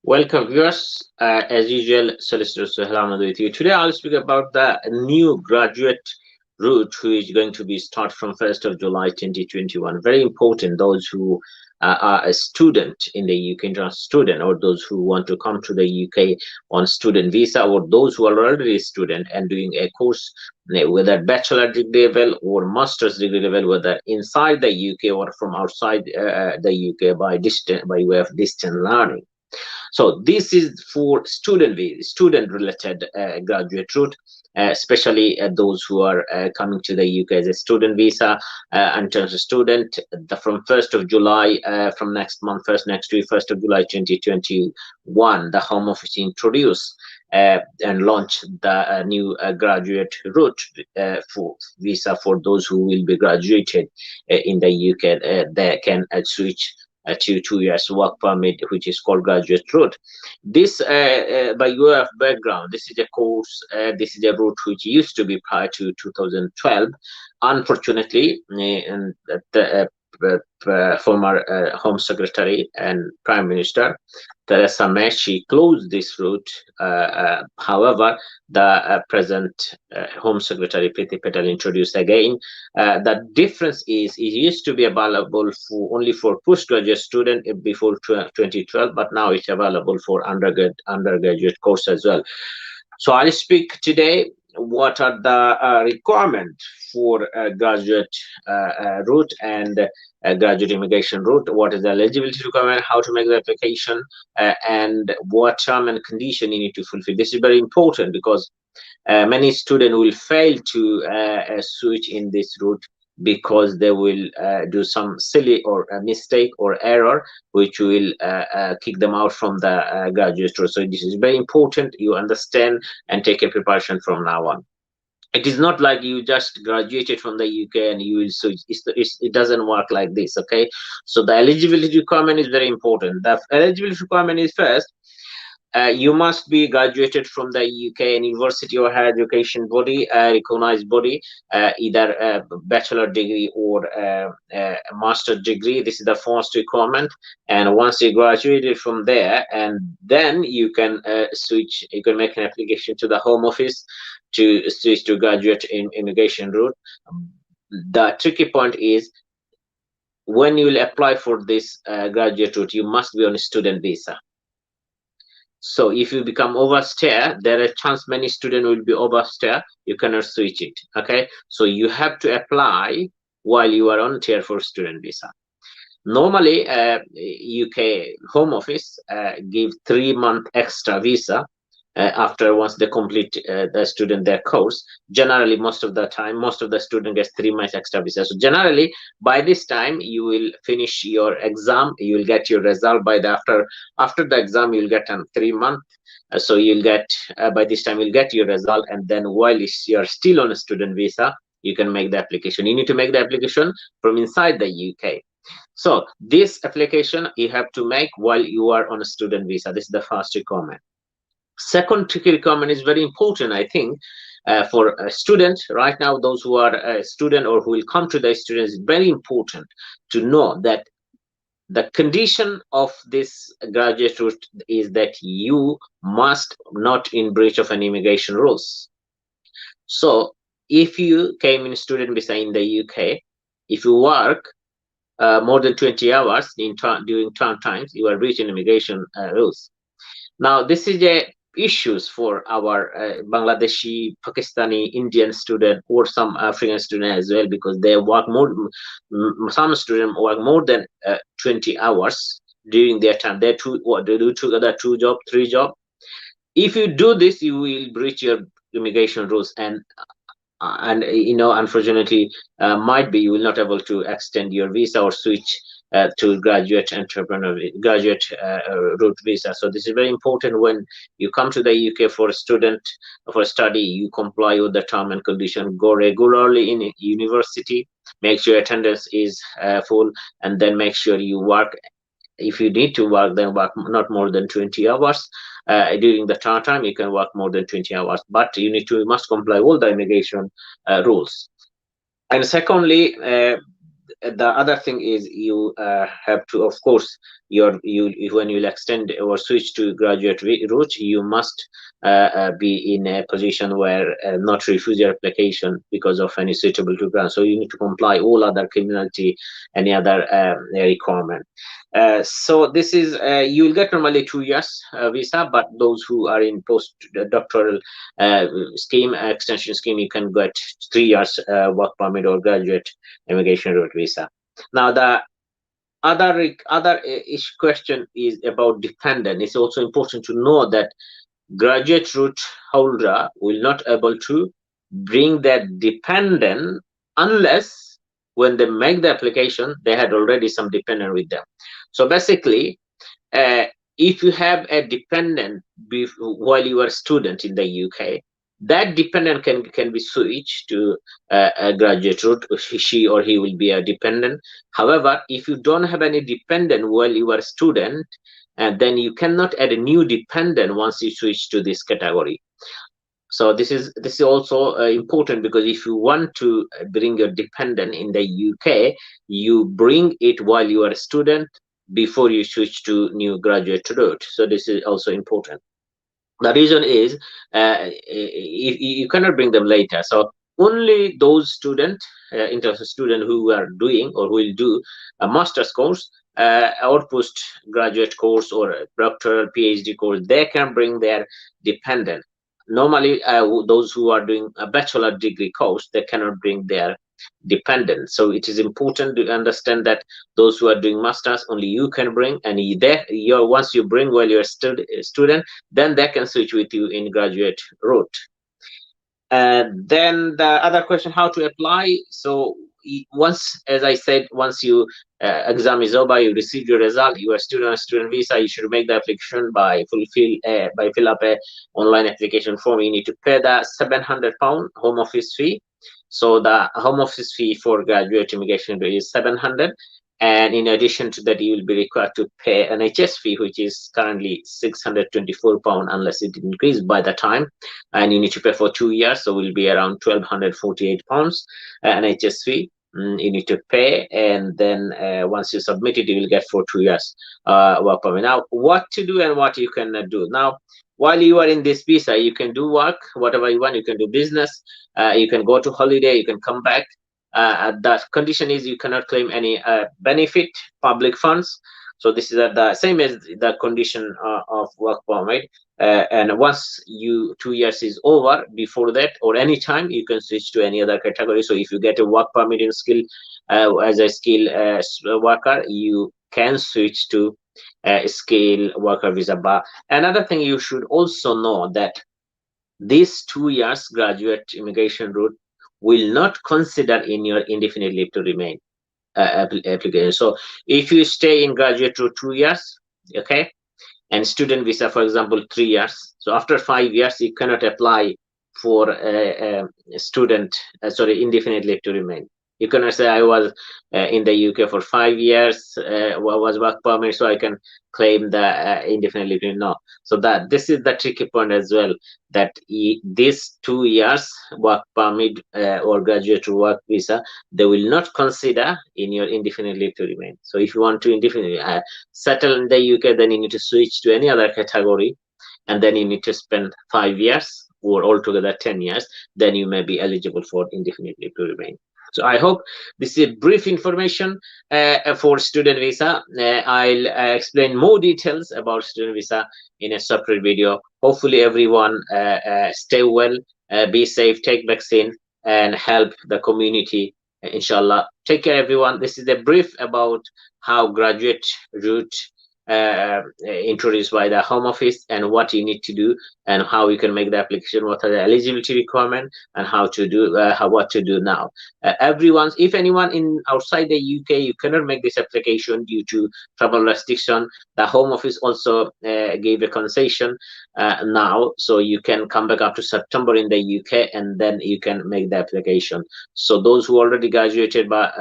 Welcome, viewers. As usual, Solicitor Suhail Ahmed with you. Today, I'll speak about the new graduate route, which is going to be start from 1st of July 2021. Very important, those who are a student in the UK, international student, or those who want to come to the UK on student visa, or those who are already a student and doing a course, whether bachelor degree level or master's degree level, whether inside the UK or from outside the UK by way of distance learning. So this is for student related graduate route, especially those who are coming to the UK as a student visa and as a student. From 1st of July, from next month, next week, 1st of July 2021, the Home Office introduced and launch the new graduate route for visa for those who will be graduated in the UK. They can switch to 2 years work permit, which is called graduate route. This, by way of background, this is a course, this is a route which used to be prior to 2012. Unfortunately, and the former Home Secretary and Prime Minister Theresa May, she closed this route. However, the present Home Secretary Priti Patel introduced again. The difference is it used to be available for only for postgraduate student before 2012, but now it's available for undergraduate course as well. So I'll speak today what are the requirements for graduate route and graduate immigration route, what is the eligibility requirement, how to make the application, and what term and condition you need to fulfill. This is very important because many students will fail to switch in this route because they will do some silly or a mistake or error which will kick them out from the graduate route. So this is very important you understand and take a preparation from now on. It is not like you just graduated from the UK and you will switch. It doesn't work like this. Okay, so the eligibility requirement is very important. The eligibility requirement is first, you must be graduated from the UK university or higher education body, recognized body, either a bachelor degree or a master degree. This is the first requirement. And once you graduated from there, and then you can switch, you can make an application to the Home Office to switch to graduate in immigration route. The tricky point is when you will apply for this graduate route, you must be on a student visa. So if you become overstay, there are chance many students will be overstay. You cannot switch it. Okay, so you have to apply while you are on tier for student visa. Normally, UK Home Office give 3 month extra visa after once they complete the student their course. Generally, most of the time, most of the student gets 3 months extra visa. So generally, by this time, you will finish your exam. You will get your result by the after the exam. You will get 3 month. So you'll get by this time you'll get your result, and then while you're still on a student visa, you can make the application. You need to make the application from inside the UK. So this application you have to make while you are on a student visa. This is the first requirement. Second tricky requirement is very important, I think, for a student right now. Those who are a student or who will come to the students, is very important to know that the condition of this graduate route is that you must not in breach of any immigration rules. So if you came in student visa in the UK, if you work more than 20 hours during term times, you are breaching immigration rules. Now, this is a issues for our Bangladeshi, Pakistani, Indian student or some African student as well, because they work more. Some students work more than 20 hours during their time. They do together 2 job, 3 job. If you do this, you will breach your immigration rules, and unfortunately, might be you will not able to extend your visa or switch to graduate route visa. So this is very important. When you come to the UK for a student for study, you comply with the term and condition. Go regularly in university, make sure attendance is full, and then make sure you work. If you need to work, then work not more than 20 hours. During the term time, you can work more than 20 hours, but you must comply all the immigration rules. And secondly, the other thing is you have to, of course, when you'll extend or switch to graduate route, you must be in a position where not refuse your application because of any suitable to grant. So you need to comply all other criminality, any other requirement. So this is you will get normally 2 years visa, but those who are in post doctoral scheme, extension scheme, you can get 3 years work permit or graduate immigration route visa. Now the other question is about dependent. It's also important to know that graduate route holder will not able to bring their dependent unless when they make the application they had already some dependent with them. So basically, uh, if you have a dependent while you are a student in the UK, that dependent can be switched to a graduate route. She or he will be a dependent. However, if you don't have any dependent while you are a student, and then you cannot add a new dependent once you switch to this category. So this is also important, because if you want to bring your dependent in the UK, you bring it while you are a student before you switch to new graduate route. So this is also important. The reason is you cannot bring them later. So only those student, international student who are doing or who will do a master's course or postgraduate course or a doctoral PhD course, they can bring their dependent. Normally, those who are doing a bachelor degree course, they cannot bring their dependent. So it is important to understand that those who are doing masters, only you can bring, and once you bring while you're still a student, then they can switch with you in graduate route. Then the other question, how to apply. So once, as I said, once you exam is over, you receive your result, you are student on student visa, you should make the application by fill up a online application form. You need to pay the £700 home office fee. So the home office fee for graduate immigration is 700, and in addition to that, you will be required to pay an NHS fee, which is currently £624 unless it increased by the time, and you need to pay for 2 years, so will be around £1,248 NHS fee. You need to pay, and then once you submit it, you will get for 2 years work permit. Now, what to do and what you can do. Now, while you are in this visa, you can do work, whatever you want. You can do business, you can go to holiday, you can come back. The condition is you cannot claim any benefit, public funds. So this is the same as the condition of work permit. And once 2 years is over, before that or any time, you can switch to any other category. So if you get a work permit in skill as a skilled worker, you can switch to skilled worker visa. But another thing you should also know that this 2 years graduate immigration route will not consider in your indefinite leave to remain application. So if you stay in graduate route 2 years, okay, and student visa, for example, 3 years, so after 5 years you cannot apply for a student indefinite leave to remain. You cannot say I was in the UK for 5 years, was work permit, so I can claim the indefinite leave. No. So that this is the tricky point as well, that these 2 years work permit or graduate work visa, they will not consider in your indefinite leave to remain. So if you want to indefinitely settle in the UK, then you need to switch to any other category, and then you need to spend 5 years or altogether 10 years, then you may be eligible for indefinite leave to remain. So I hope this is brief information for student visa. I'll explain more details about student visa in a separate video. Hopefully everyone stay well, be safe, take vaccine, and help the community, inshallah. Take care, everyone. This is a brief about how graduate route introduced by the Home Office, and what you need to do, and how you can make the application, what are the eligibility requirements, and how to do what to do now. If anyone in outside the UK, you cannot make this application due to travel restriction, the Home Office also gave a concession now, so you can come back after September in the UK, and then you can make the application. So those who already graduated by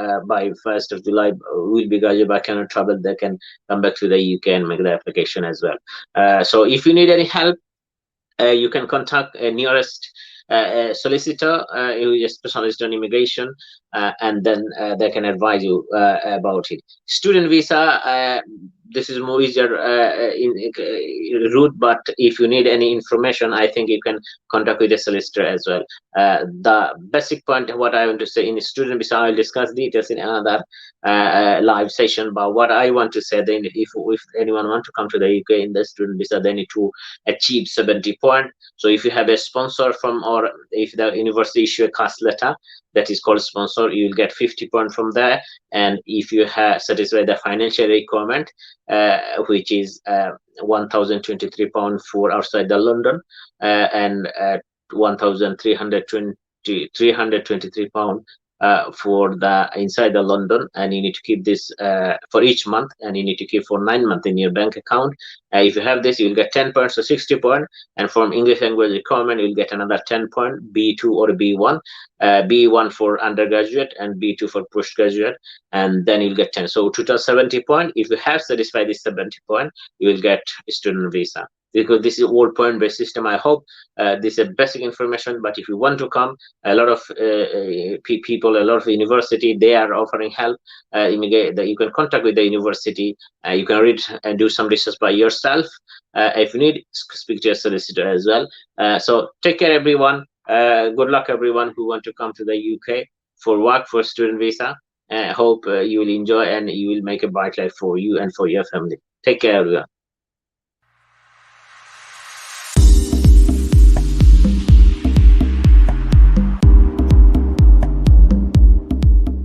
1st of July will be graduated but cannot travel, they can come back to the UK and make the application as well. So if you need any help, you can contact nearest solicitor who is a specialist on immigration, and then they can advise you about it. Student visa, this is more easier route, but if you need any information, I think you can contact with the solicitor as well. The basic point what I want to say in student visa, I'll discuss details in another live session. But what I want to say, then if anyone want to come to the UK in the student visa, they need to achieve 70 points. So if you have a sponsor from, or if the university issue a CAS letter that is called sponsor, you will get 50 points from there. And if you have satisfied the financial requirement, which is £1,023 for outside the London, and £1,323 for the inside the London, and you need to keep this for each month, and you need to keep for 9 months in your bank account. If you have this, you'll get 10 points, so 60 points. And from English language requirement, you'll get another 10 points, B2 or B1, B1 for undergraduate and B2 for postgraduate, and then you'll get 10. So total 70 points. If you have satisfied this 70 points, you will get a student visa, because this is all point-based system. I hope this is basic information, but if you want to come, a lot of people, a lot of university, they are offering help. You can contact with the university, you can read and do some research by yourself. If you need, speak to your solicitor as well. So take care, everyone. Good luck, everyone who want to come to the UK for work, for student visa. Hope you will enjoy and you will make a bright life for you and for your family. Take care, everyone.